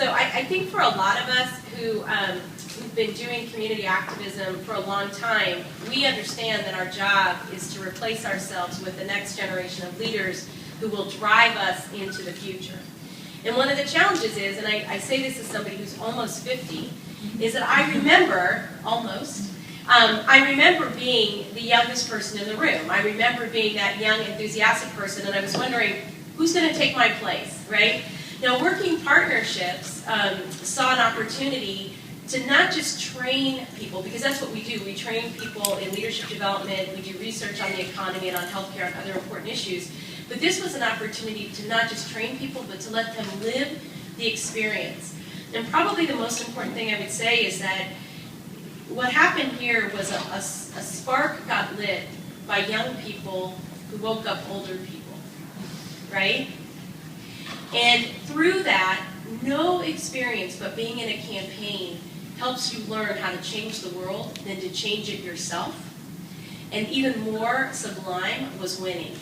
So I think for a lot of us who've been doing community activism for a long time, we understand that our job is to replace ourselves with the next generation of leaders who will drive us into the future. And one of the challenges is, and I say this as somebody who's almost 50, is that I remember, I remember being the youngest person in the room. I remember being that young, enthusiastic person, and I was wondering, who's going to take my place, right? Now, working partnerships saw an opportunity to not just train people, because that's what we do. We train people in leadership development, we do research on the economy and on healthcare and other important issues. But this was an opportunity to not just train people, but to let them live the experience. And probably the most important thing I would say is that what happened here was a spark got lit by young people who woke up older people, right? And through that, no experience but being in a campaign helps you learn how to change the world than to change it yourself. And even more sublime was winning.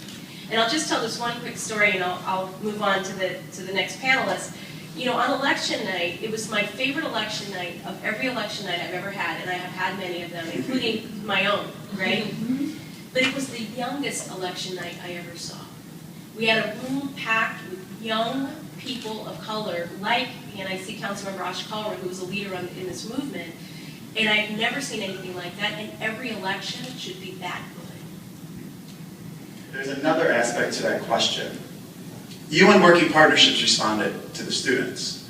And I'll just tell this one quick story, and I'll move on to the next panelist. You know, on election night, it was my favorite election night of every election night I've ever had, and I have had many of them, including my own, right? But it was the youngest election night I ever saw. We had a room packed with young people of color, like the NIC Councilmember Ash Kalra, who was a leader in this movement, and I've never seen anything like that, and every election should be that good. There's another aspect to that question. You and Working Partnerships responded to the students.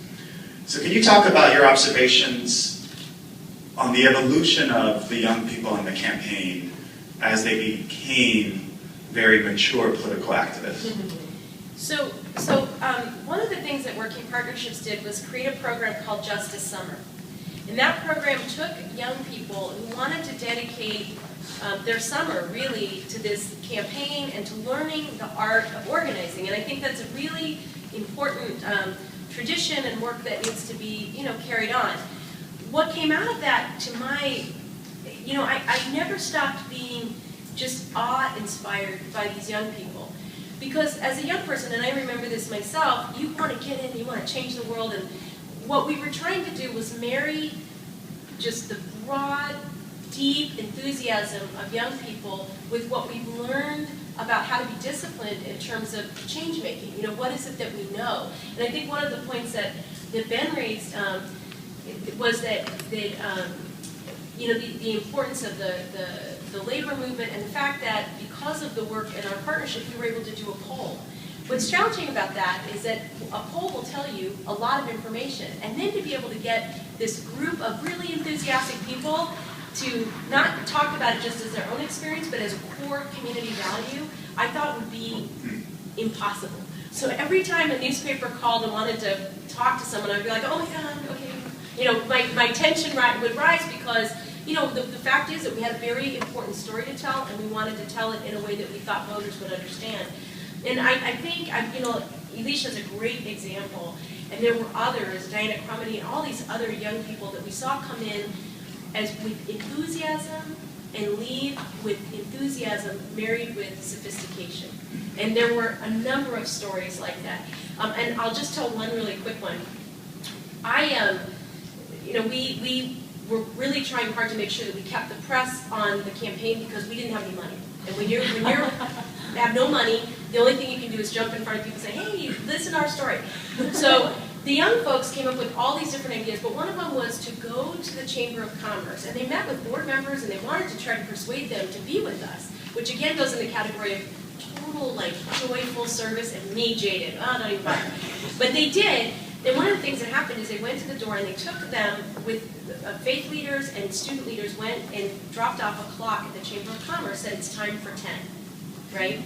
So can you talk about your observations on the evolution of the young people in the campaign as they became very mature political activists? So one of the things that Working Partnerships did was create a program called Justice Summer. And that program took young people who wanted to dedicate their summer really to this campaign and to learning the art of organizing. And I think that's a really important tradition and work that needs to be, carried on. What came out of that, to my, I never stopped being just awe-inspired by these young people. Because as a young person, and I remember this myself, you want to get in, you want to change the world, and what we were trying to do was marry just the broad, deep enthusiasm of young people with what we've learned about how to be disciplined in terms of change making. What is it that we know? And I think one of the points that Ben raised was that the importance of the labor movement and the fact that because of the work in our partnership, we were able to do a poll. What's challenging about that is that a poll will tell you a lot of information, and then to be able to get this group of really enthusiastic people to not talk about it just as their own experience, but as a core community value, I thought would be impossible. So every time a newspaper called and wanted to talk to someone, I'd be like, oh my God, okay. My tension would rise because, the fact is that we had a very important story to tell, and we wanted to tell it in a way that we thought voters would understand. And I think, Alicia's a great example, and there were others, Diana Crumity, and all these other young people that we saw come in with enthusiasm and leave with enthusiasm married with sophistication. And there were a number of stories like that. And I'll just tell one really quick one. We were really trying hard to make sure that we kept the press on the campaign because we didn't have any money. And when you have no money, the only thing you can do is jump in front of people and say, hey, listen to our story. So the young folks came up with all these different ideas, but one of them was to go to the Chamber of Commerce. And they met with board members, and they wanted to try to persuade them to be with us, which again goes in the category of total, joyful service and me jaded. Oh, not even fun. But they did. And one of the things that happened is they went to the door, and they took them with faith leaders and student leaders, went and dropped off a clock at the Chamber of Commerce, said it's time for 10, right?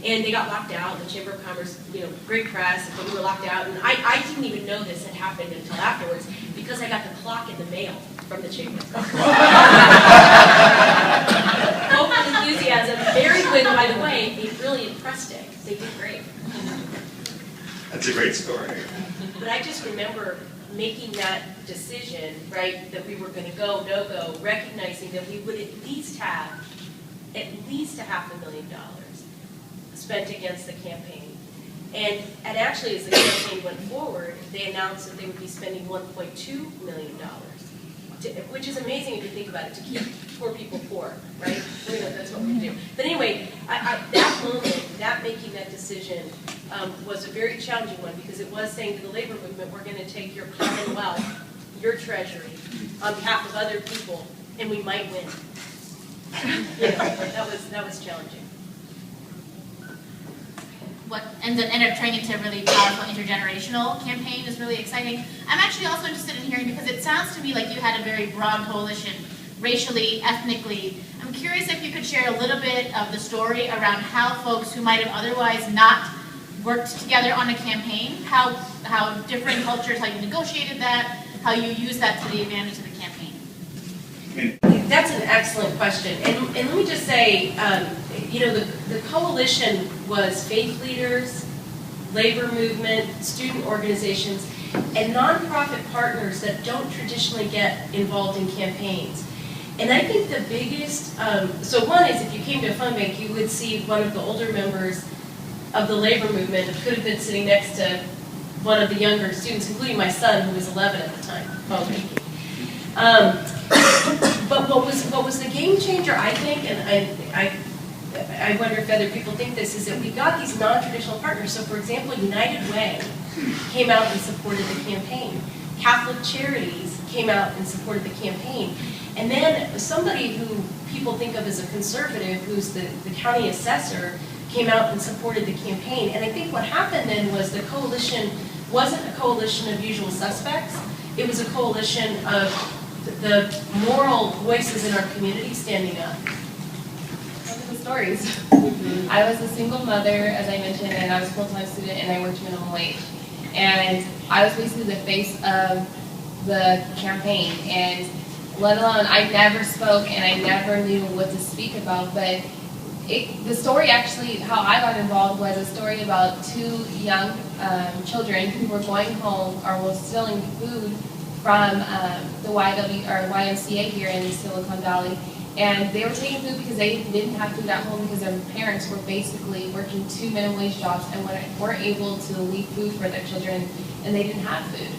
And they got locked out. The Chamber of Commerce, great press, but we were locked out. And I didn't even know this had happened until afterwards because I got the clock in the mail from the Chamber of Commerce. Hope and enthusiasm, married with, by the way, a brilliant press day. They did great. That's a great story. But I just remember making that decision, right, that we were going to go, no-go, recognizing that we would at least have $500,000 spent against the campaign. And actually, as the campaign went forward, they announced that they would be spending $1.2 million, which is amazing if you think about it, to keep poor people poor, right? That's what we do. But anyway, that moment, making that decision was a very challenging one, because it was saying to the labor movement, we're going to take your commonwealth, your treasury, on behalf of other people, and we might win. That was challenging. What ended up turning into a really powerful intergenerational campaign is really exciting. I'm actually also interested in hearing, because it sounds to me like you had a very broad coalition, racially, ethnically. I'm curious if you could share a little bit of the story around how folks who might have otherwise not worked together on a campaign, how different cultures, how you negotiated that, how you used that to the advantage of the campaign. That's an excellent question. And let me just say, the coalition was faith leaders, labor movement, student organizations, and nonprofit partners that don't traditionally get involved in campaigns. And I think the biggest, so one is, if you came to a phone bank, you would see one of the older members of the labor movement who could have been sitting next to one of the younger students, including my son, who was 11 at the time, phone banking. But what was the game changer, I think, and I wonder if other people think this, is that we got these non-traditional partners. So, for example, United Way came out and supported the campaign. Catholic Charities came out and supported the campaign. And then somebody who people think of as a conservative, who's the county assessor, came out and supported the campaign. And I think what happened then was the coalition wasn't a coalition of usual suspects. It was a coalition of the moral voices in our community standing up. Stories. I was a single mother, as I mentioned, and I was a full-time student, and I worked minimum wage. And I was basically the face of the campaign, and let alone, I never spoke and I never knew what to speak about, but the story actually, how I got involved, was a story about two young children who were going home, or were stealing food from the YMCA here in Silicon Valley. And they were taking food because they didn't have food at home, because their parents were basically working 2 minimum wage jobs and weren't able to leave food for their children, and they didn't have food.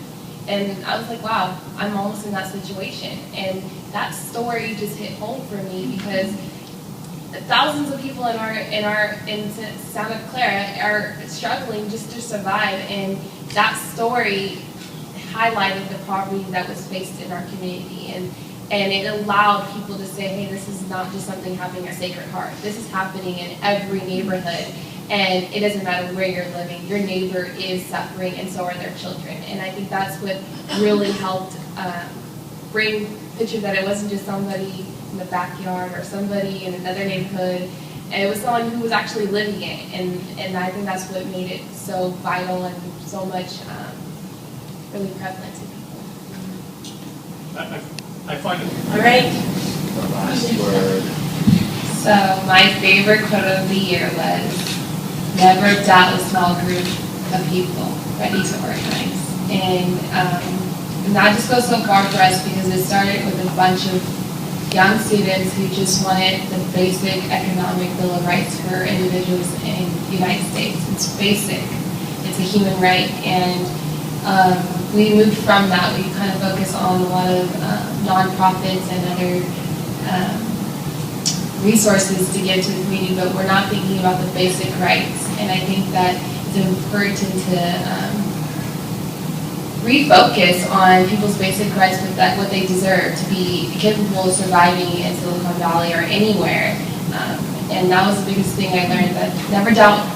And I was like, wow, I'm almost in that situation. And that story just hit home for me, because thousands of people in Santa Clara are struggling just to survive, and that story highlighted the poverty that was faced in our community. And it allowed people to say, hey, this is not just something happening at Sacred Heart. This is happening in every neighborhood, and it doesn't matter where you're living. Your neighbor is suffering, and so are their children. And I think that's what really helped bring the picture that it wasn't just somebody in the backyard or somebody in another neighborhood. And it was someone who was actually living it. And I think that's what made it so vital and so much really prevalent to people. I find it. All right. The last word. So my favorite quote of the year was, never doubt a small group of people ready to organize. And that just goes so far for us, because it started with a bunch of young students who just wanted the basic economic Bill of Rights for individuals in the United States. It's basic. It's a human right. And we moved from that. We kind of focus on a lot of nonprofits and other resources to give to the community, but we're not thinking about the basic rights. And I think that it's important to refocus on people's basic rights with what they deserve, to be capable of surviving in Silicon Valley or anywhere. And that was the biggest thing I learned, that never doubt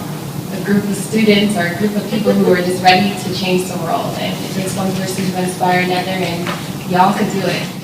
a group of students or a group of people who are just ready to change the world. And it takes one person to inspire another, and y'all could do it.